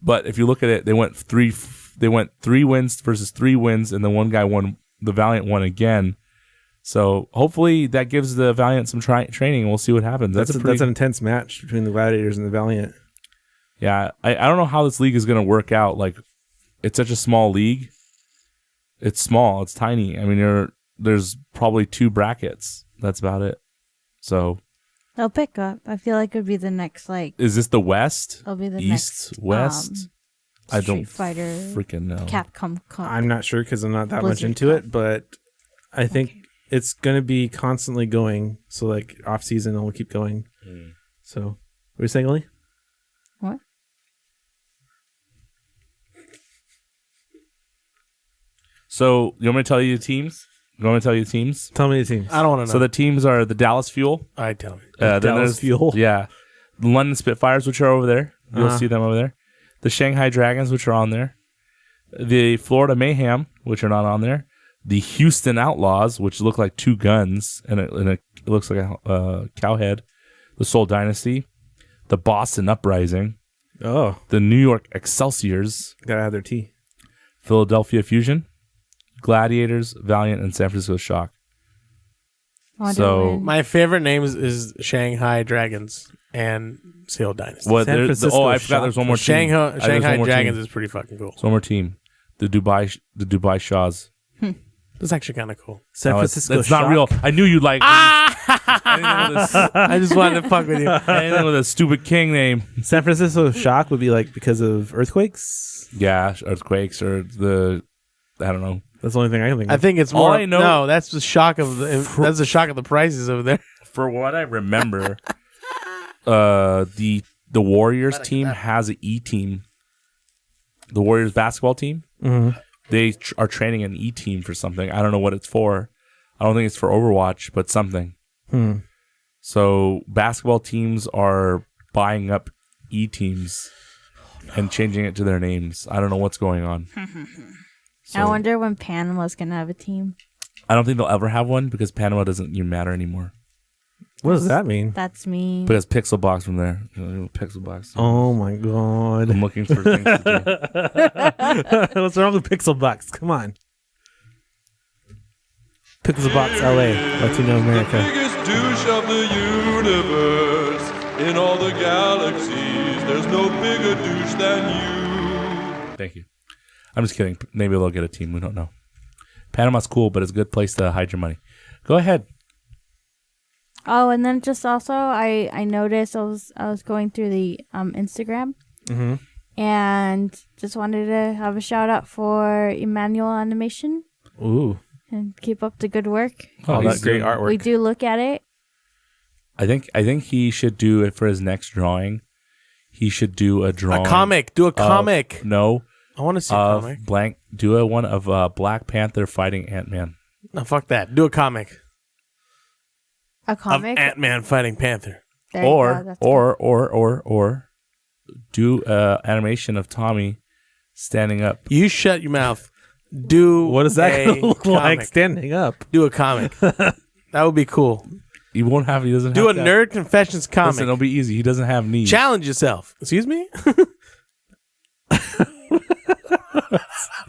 But if you look at it, they went 3 wins versus 3 wins, and then one guy won. The Valiant won again. So hopefully that gives the Valiant some training, and we'll see what happens. That's an intense match between the Gladiators and the Valiant. Yeah, I don't know how this league is going to work out. Like, it's such a small league. It's small. It's tiny. I mean, there's probably 2 brackets. That's about it. So They'll pick up. I feel like it would be the next is this the West? It'll be the East, next West? I don't Street Fighter freaking know. Capcom Cup. I'm not sure because I'm not that much Blizzard into Cup. it, but I think it's going to be constantly going. So, like, off season, it'll keep going. So, what are you saying, Ellie? What? So, you want me to tell you the teams? Tell me the teams. I don't want to know. So the teams are the Dallas Fuel. All right, tell me. Then Dallas there's- Fuel. Yeah. The London Spitfires, which are over there. You'll Uh-huh. see them over there. The Shanghai Dragons, which are on there. The Florida Mayhem, which are not on there. The Houston Outlaws, which look like 2 guns, and it looks like a cowhead. The Soul Dynasty. The Boston Uprising. Oh, The New York Excelsiors. gotta have their tea. Philadelphia Fusion. Gladiators, Valiant, and San Francisco Shock. I wonder So, when- My favorite names is Shanghai Dragons and Seal Dynasty. What? San Francisco I forgot. There's one more team. Shanghai, There's Shanghai one more Dragons team. is pretty fucking cool. There's one more team. The Dubai Shaws. That's actually kind of cool. San No, Francisco. That's not Shock. real. I knew you'd like anything with a, I just wanted to fuck with you. anything with a stupid king name. San Francisco Shock would be like because of earthquakes. Yeah, earthquakes or I don't know. That's the only thing I can think I of. think it's All more. I know- No, that's the shock of that's the shock of the prices over there. For what I remember, the Warriors team has an E team. The Warriors basketball team. Mhm. They are training an E team for something. I don't know what it's for. I don't think it's for Overwatch, but something. So basketball teams are buying up E teams. and changing it to their names. I don't know what's going on. I wonder when Panama's gonna have a team. I don't think they'll ever have one because Panama doesn't even matter anymore. What does that mean? That's me. Because Pixelbox from there. Pixelbox. Oh my god. I'm looking for things to do. What's wrong with Pixelbox? Come on. Pixelbox LA, Latino America. Biggest douche of the universe. In all the galaxies, there's no bigger douche than you. Thank you. I'm just kidding. Maybe they'll get a team. We don't know. Panama's cool, but it's a good place to hide your money. Go ahead. Oh, and then just also, I noticed I was going through the Instagram, and just wanted to have a shout out for Emmanuel Animation Ooh. and keep up the good work. Oh, that's great doing- artwork. We do look at it. I think he should do it for his next drawing. He should do a drawing. A comic. Do a of- comic. No. I want to see a Of comic. blank. Do a one of Black Panther fighting Ant-Man. No, fuck that. Do a comic. A comic. Of Ant-Man fighting Panther. There you go, that's Or do animation of Tommy standing up. You shut your mouth. Do What is that a going to look like comic. standing up? Do a comic. That would be cool. He won't have. He doesn't. Do a have to have- Nerd Confessions comic. Listen, it'll be easy. He doesn't have knees. Challenge yourself. Excuse me?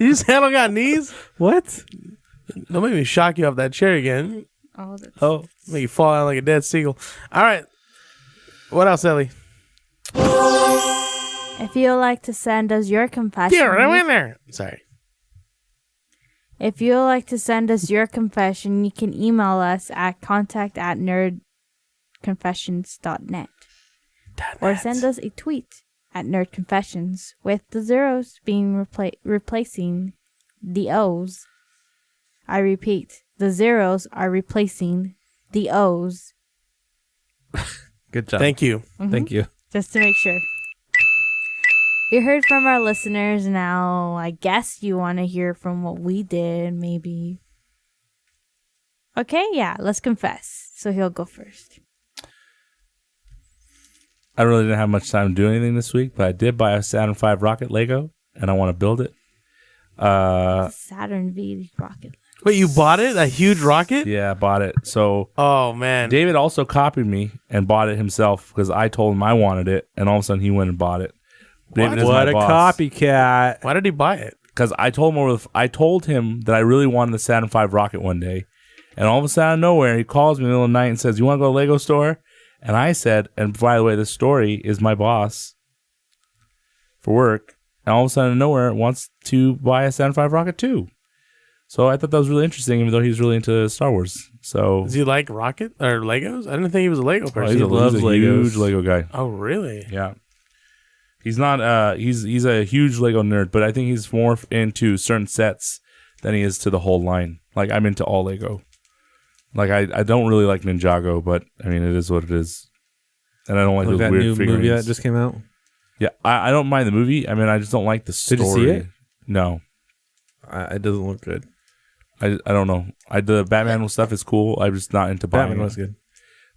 You just don't got knees? What? Don't make me shock you off that chair again. Oh, that's Oh, make you fall down like a dead seagull. All right. What else, Ellie? If you'd like to send us your confession, Here, I'm in there. Sorry. if you'd like to send us your confession, you can email us at contact@nerdconfessions.net or send us a tweet at nerdconfessions with the zeros being replacing the O's. I repeat, the zeros are replacing the O's. Good job. Thank you. Thank you. Just to make sure. We heard from our listeners. Now, I guess you want to hear from what we did, maybe. Okay, yeah, let's confess. So he'll go first. I really didn't have much time to do anything this week, but I did buy a Saturn V rocket Lego, and I want to build it. Saturn V rocket. Wait, you bought it? A huge rocket? Yeah, I bought it. So Oh, man. David also copied me and bought it himself because I told him I wanted it, and all of a sudden he went and bought it. David is What my a boss. copycat. Why did he buy it? Because I told him that I really wanted the Saturn V rocket one day, and all of a sudden out of nowhere he calls me in the middle of the night and says, "You want to go to the Lego store?" And I said, and by the way, this story is my boss for work, and all of a sudden out of nowhere wants to buy a Saturn V rocket too. So I thought that was really interesting, even though he's really into Star Wars. So Does he like rocket or Legos? I didn't think he was a Lego person. he's a loves huge Legos. Lego guy. Oh, really? Yeah. He's not he's a huge Lego nerd, but I think he's more into certain sets than he is to the whole line. Like I'm into all Lego. Like I don't really like Ninjago, but I mean it is what it is. And I don't like Like those that weird new figurines. movie that just came out. Yeah, I don't mind the movie. I mean I just don't like the story. Did you see it? No. It doesn't look good. I don't know. The Batman stuff is cool. I'm just not into buying Batman it. was good.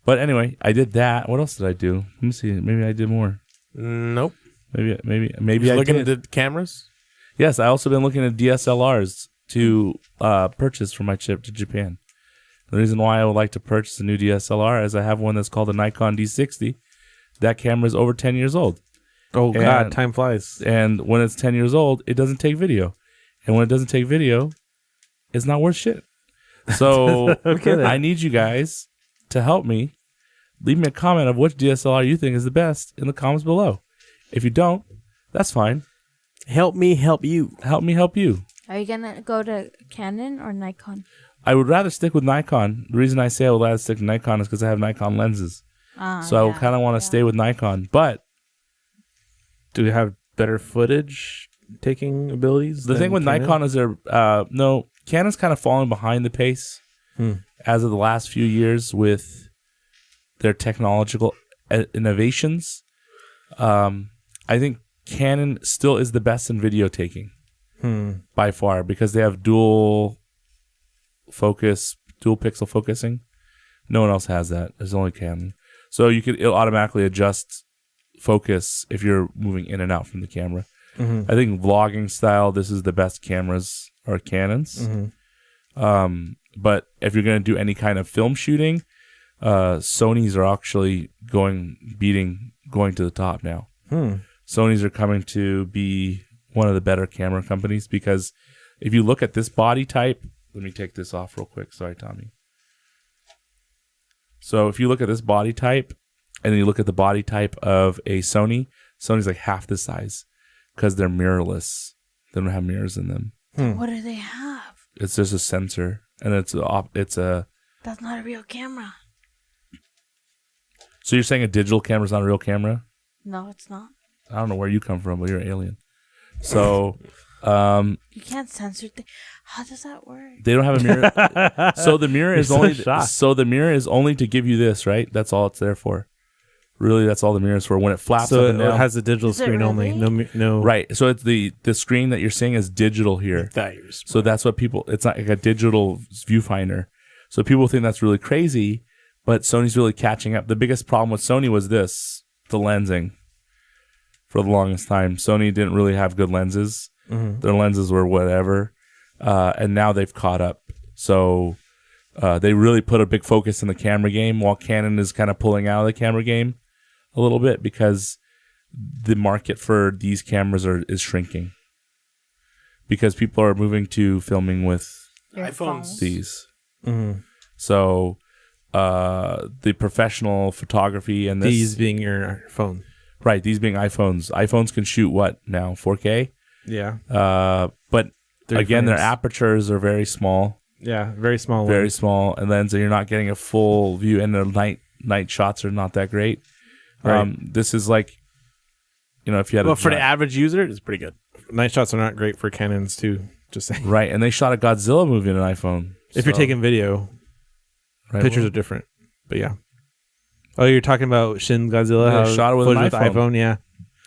But anyway, I did that. What else did I do? Let me see. Maybe I did more. Nope. Maybe He's I looking did. at the cameras? Yes, I also been looking at DSLRs to purchase for my trip to Japan. The reason why I would like to purchase a new DSLR is I have one that's called a Nikon D60. That camera is over 10 years old. Oh, God. And- Time flies. And when it's 10 years old, it doesn't take video. And when it doesn't take video, it's not worth shit. So Okay, then. I need you guys to help me. Leave me a comment of which DSLR you think is the best in the comments below. If you don't, that's fine. Help me help you. Help me help you. Are you going to go to Canon or Nikon? I would rather stick with Nikon. The reason I say I would rather stick to Nikon is because I have Nikon lenses. So I kind of want to stay with Nikon. But Do we have better footage taking abilities? the than thing with Canon? Nikon is Canon's kind of falling behind the pace as of the last few years with their technological innovations. I think Canon still is the best in video taking by far because they have dual pixel focusing. No one else has that. There's only Canon. So it'll automatically adjust focus if you're moving in and out from the camera. Mhm. I think vlogging style, this is the best cameras are Canons. But if you're going to do any kind of film shooting, Sony's are actually going to the top now. Sony's are coming to be one of the better camera companies because if you look at this body type, let me take this off real quick. Sorry, Tommy. So if you look at this body type and then you look at the body type of a Sony's like half the size because they're mirrorless. They don't have mirrors in them. What do they have? It's just a sensor, and it's a. That's not a real camera. So you're saying a digital camera's not a real camera? No, it's not. I don't know where you come from, but you're an alien. So, You can't censor things. How does that work? they don't have a mirror. So the mirror is so only. shocked. So the mirror is only to give you this, right? That's all it's there for. Really, that's all the mirror is for. When it flaps So up and it down, has a digital Is it screen only. really? No. right? So it's the screen that you're seeing is digital here. So that's what people. It's not like a digital viewfinder. So people think that's really crazy, but Sony's really catching up. The biggest problem with Sony was this: the lensing. For the longest time, Sony didn't really have good lenses. Their lenses were whatever, and now they've caught up. So they really put a big focus in the camera game, while Canon is kind of pulling out of the camera game a little bit because the market for these cameras is shrinking because people are moving to filming with Your iPhones. phone. these. Mm-hmm. So the professional photography and this, These being your phone. right? These being iPhones. iPhones can shoot what now? 4K. Yeah. But 30 again, their frames. apertures are very small, Yeah. Very small. very lens. small, and then so you're not getting a full view, and the night shots are not that great. Right. This is like, if you had But a for the giant- average user, it's pretty good. Night shots are not great for Canons too. Just saying. right, and they shot a Godzilla movie in an iPhone. If you're So- taking video, right, pictures well, are different. But yeah. Oh, you're talking about Shin Godzilla? Yeah, how shot it with an footage iPhone. Yeah.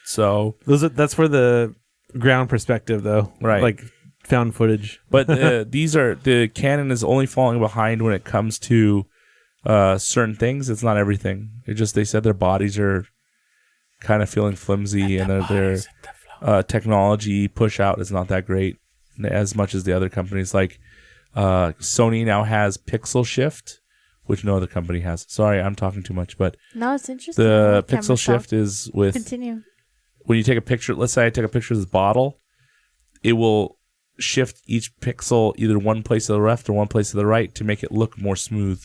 so, That's for the ground perspective, though. Right. Like found footage. but the Canon is only falling behind when it comes to certain things. It's not everything. They said their bodies are kind of feeling flimsy, and their technology push out is not that great as much as the other companies. Like Sony now has pixel shift, which no other company has. Sorry, I'm talking too much, but No, it's interesting. I the like camera pixel stuff. shift is with Continue. when you take a picture. Let's say I take a picture of this bottle, it will shift each pixel either one place to the left or one place to the right to make it look more smooth.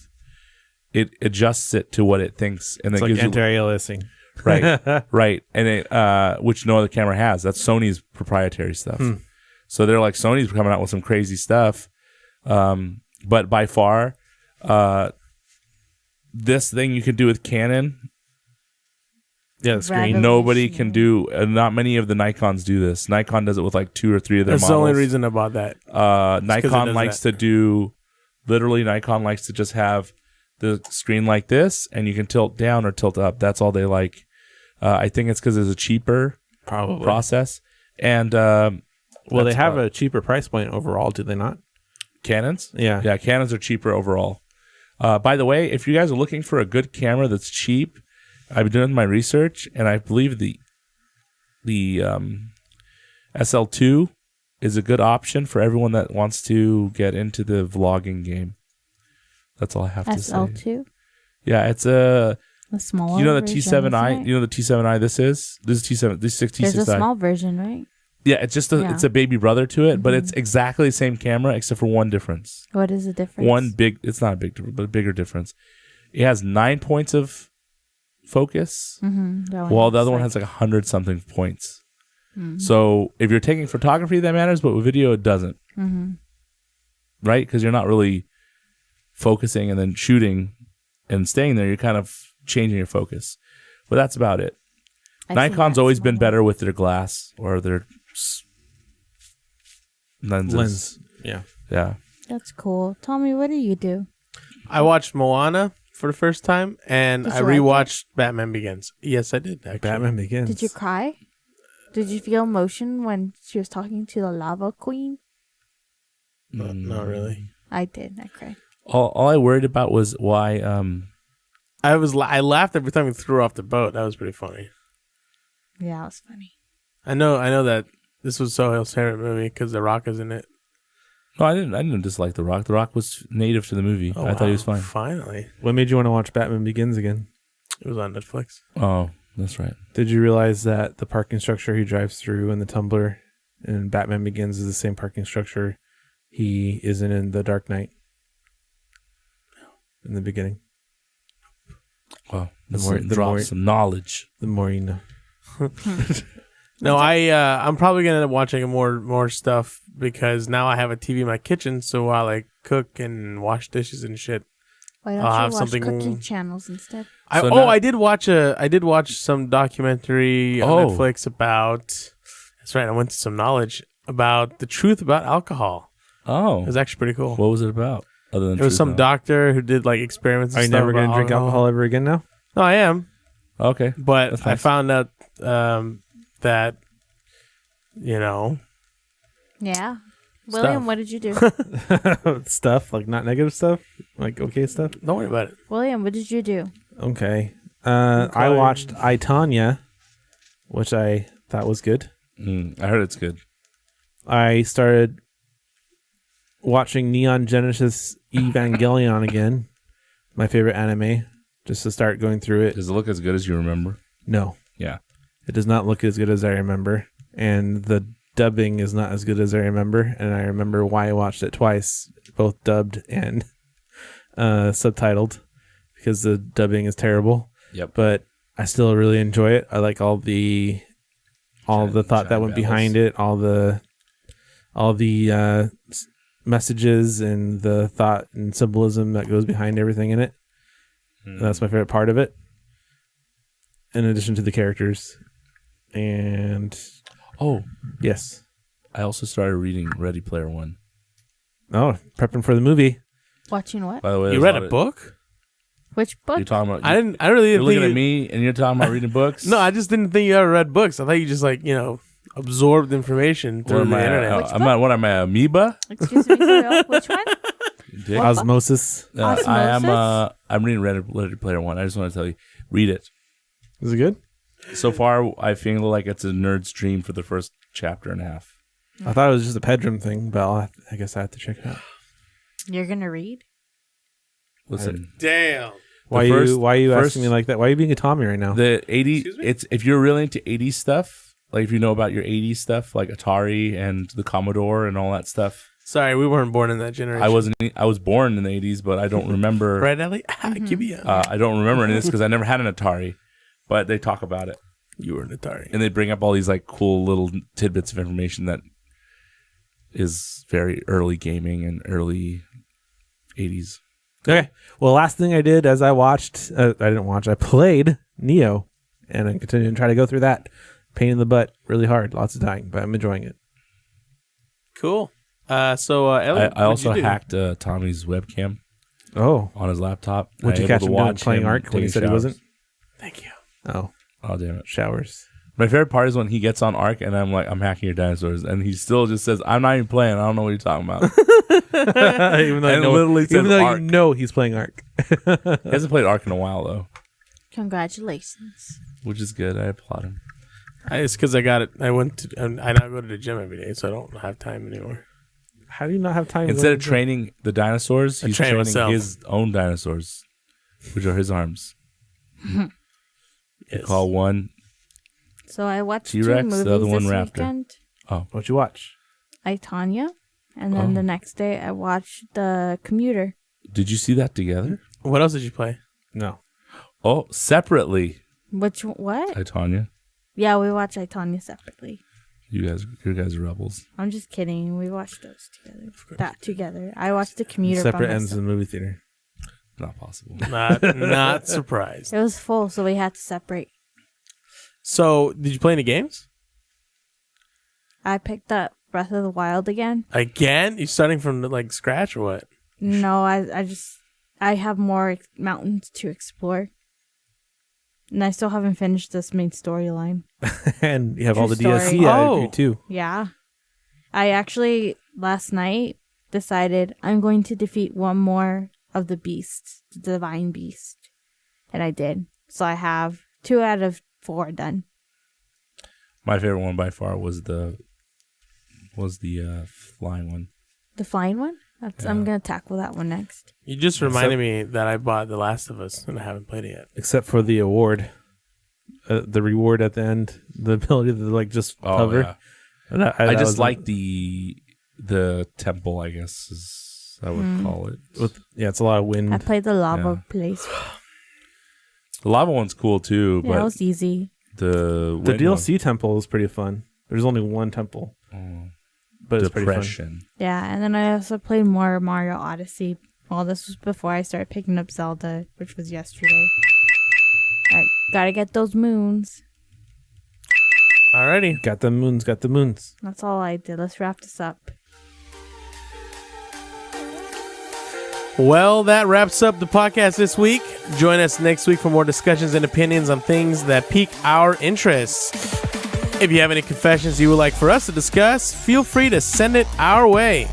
It adjusts it to what it thinks, and It's it like gives you anti-aliasing. right, right, and it which no other camera has. That's Sony's proprietary stuff. So they're like, Sony's coming out with some crazy stuff, but by far, this thing you can do with Canon, Yeah, the screen. Revolution. nobody can do. Not many of the Nikons do this. Nikon does it with like 2 or 3 of their That's models. the only reason I bought that. 'cause it Nikon does likes that. to do. Literally, Nikon likes to just have the screen like this, and you can tilt down or tilt up. That's all they like. I think it's because it's a cheaper Probably. process, and Well, they that's have about- a cheaper price point overall, do they not? Canons. Yeah. Yeah, Canons are cheaper overall. By the way, if you guys are looking for a good camera that's cheap, I've been doing my research, and I believe the SL2 is a good option for everyone that wants to get into the vlogging game. That's all I have to say. SL2, Yeah, it's a the smaller. you know the version, T7i. isn't it? You know the T7i. This is T7. This is There's a T6i. small version, right? Yeah, it's just Yeah. it's a baby brother to it, but Mhm. it's exactly the same camera except for one difference. What is the difference? It's not a big difference, but a bigger difference. It has 9 points of focus, while the other one has like 100 something points. So if you're taking photography, that matters, but with video, it doesn't. Right? Because you're not really focusing and then shooting and staying there. You're kind of changing your focus. But that's about it. Nikon's always been better with their glass or their lenses. Lens. Yeah. Yeah. That's cool. Tommy, what do you do? I watched Moana for the first time, and Did I you like it? rewatched Batman Begins. Yes, I did. Actually. Batman Begins. Did you cry? Did you feel emotion when she was talking to the lava queen? Not really. I did. I cried. All I worried about was why I laughed every time we threw her off the boat. That was pretty funny. Yeah, it was funny. I know that this was Sohail's favorite movie because The Rock is in it. No, I didn't dislike The Rock. The Rock was native to the movie. I thought he was fine. Finally. What made you want to watch Batman Begins again? It was on Netflix. Oh, that's right. Did you realize that the parking structure he drives through in the Tumbler in Batman Begins is the same parking structure he is in The Dark Knight? In the beginning. Well, The drop more- some knowledge. The more you know. No, I'm probably gonna end up watching more stuff because now I have a TV in my kitchen. So while I cook and wash dishes and shit, Why don't I'll you have watch something- cooking channels instead? I did watch some documentary on Oh. Netflix about. That's right. I went to some knowledge about the truth about alcohol. Oh, It was actually pretty cool. what was it about? Other than It was truth some now? doctor who did like experiments. Are And you stuff never going to about drink alcohol ever again now? No, I am. Okay. But That's I nice. found out that, you know, Yeah. William, Stuff. what did you do? Stuff, like not negative stuff? Like okay stuff? don't worry about it. William, what did you do? Okay. I watched I, Tonya, which I thought was good. I heard it's good. I started watching Neon Genesis Evangelion again, my favorite anime, just to start going through it. Does it look as good as you remember? No, Yeah. it does not look as good as I remember, and the dubbing is not as good as I remember, and I remember why I watched it twice, both dubbed and subtitled, because the dubbing is terrible. Yep. But I still really enjoy it. I like all the thought that went behind it, all the messages and the thought and symbolism that goes behind everything in it. And that's my favorite part of it. In addition to the characters. And Oh, yes. I also started reading Ready Player One. Oh, prepping for the movie. Watching what? By the way, You read a book? Which book? You're talking about. I really You're didn't looking think at me, and you're talking about reading books. No, I just didn't think you ever read books. I thought you just absorbed information What through am the I? internet. What am I? Amoeba? Excuse me, Sohail, which one? Dick? Osmosis. I am. Osmosis? I'm reading Ready Player One. I just want to tell you, read it. Is it good? So far, I feel like it's a nerd's dream for the first chapter and a half. I thought it was just a Pedram thing, but I guess I have to check it out. You're gonna read? Listen, Damn. Why are you first- asking me like that? Why are you being a Tommy right now? the 80s. Excuse me? It's if you're really into 80s stuff, like if you know about your 80s stuff, like Atari and the Commodore and all that stuff. Sorry, we weren't born in that generation. I was born in the 80s, but I don't remember. Right, Ellie? Give me a. I don't remember any of this because I never had an Atari. But they talk about it, You were an Atari. and they bring up all these like cool little tidbits of information that is very early gaming and early 80s. Okay. Well, last thing I did as I watched, I played Neo, and I continue to try to go through that. Pain in the butt, really hard, lots of dying, but I'm enjoying it. Cool. So, Ellie, I also what'd you do? hacked Tommy's webcam Oh, on his laptop. would you I'm catch able him to doing watch playing him Ark when he taking said he showers. wasn't? Thank you. Oh, Oh, damn it. showers. My favorite part is when he gets on Ark and I'm like, I'm hacking your dinosaurs. And he still just says, I'm not even playing. I don't know what you're talking about. Even though, And literally says even though Ark. you know he's playing Ark. He hasn't played Ark in a while, though, Congratulations. which is good. I applaud him. It's because I got it. I now go to the gym every day, so I don't have time anymore. How do you not have time? to Instead go of to the- training the dinosaurs, I he's train training myself. his own dinosaurs, which are his arms. Yes. Call one. So I watched T-Rex, two movies the other one this Raptor. weekend. What'd you watch? I, Tonya. And then Oh. the next day I watched The Commuter. Did you see that together? What else did you play? No. Oh, separately, What? Titania. Yeah, we watched I, Tonya separately. You guys are rebels. I'm just kidding. We watched those together. I watched The Commuter by Separate ends myself. in the movie theater. Not possible. Not surprised. It was full, so we had to separate. So, did you play any games? I picked up Breath of the Wild again. Again? You starting from scratch or what? No, I have more mountains to explore. And I still haven't finished this main storyline. And you have all the True DLC story. added for Oh. you too. Yeah. I actually, last night, decided I'm going to defeat one more of the beasts, the divine beast. And I did. So I have 2 out of 4 done. My favorite one by far was the flying one. The flying one? I'm going to tackle that one next. You just reminded me that I bought The Last of Us and I haven't played it yet. Except for the award. The reward at the end. The ability to like just hover. Yeah. I just like the temple, I guess is I would call it. It's a lot of wind. I played the lava place. The lava one's cool too, Yeah, but it was easy. the DLC temple is pretty fun. There's only one temple. But it's pretty fun. Yeah, and then I also played more Mario Odyssey. Well, this was before I started picking up Zelda, which was yesterday. Alright, gotta get those moons. Alrighty. Got the moons, got the moons. That's all I did. Let's wrap this up. Well, that wraps up the podcast this week. Join us next week for more discussions and opinions on things that pique our interest. If you have any confessions you would like for us to discuss, feel free to send it our way.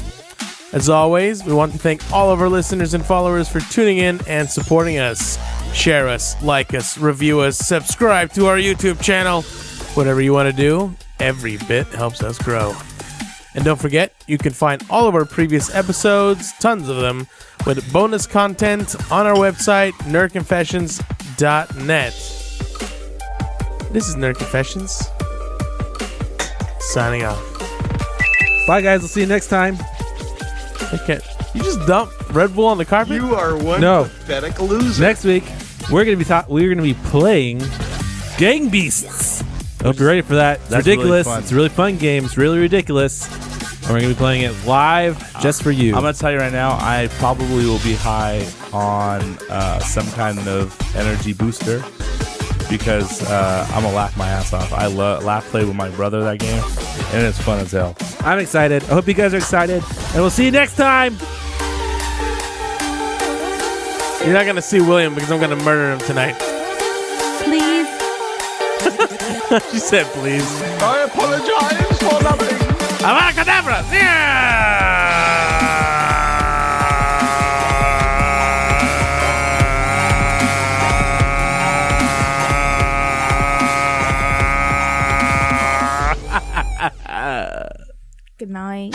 As always, we want to thank all of our listeners and followers for tuning in and supporting us. Share us, like us, review us, subscribe to our YouTube channel. Whatever you want to do, every bit helps us grow. And don't forget, you can find all of our previous episodes, tons of them, with bonus content on our website, nerdconfessions.net. This is Nerd Confessions. Signing off. Bye, guys. We'll see you next time. Okay. You just dumped Red Bull on the carpet? You are one No. pathetic loser. Next week, we're gonna be playing Gang Beasts. I hope you're ready for that. It's That's ridiculous. really fun. It's a really fun game. It's really ridiculous. And we're gonna be playing it live just for you. I'm gonna tell you right now, I probably will be high on some kind of energy booster because I'm gonna laugh my ass off. I play with my brother that game, and it's fun as hell. I'm excited. I hope you guys are excited, and we'll see you next time. You're not going to see William because I'm going to murder him tonight. Please. She said please. I apologize for nothing. Abracadabra! Good night.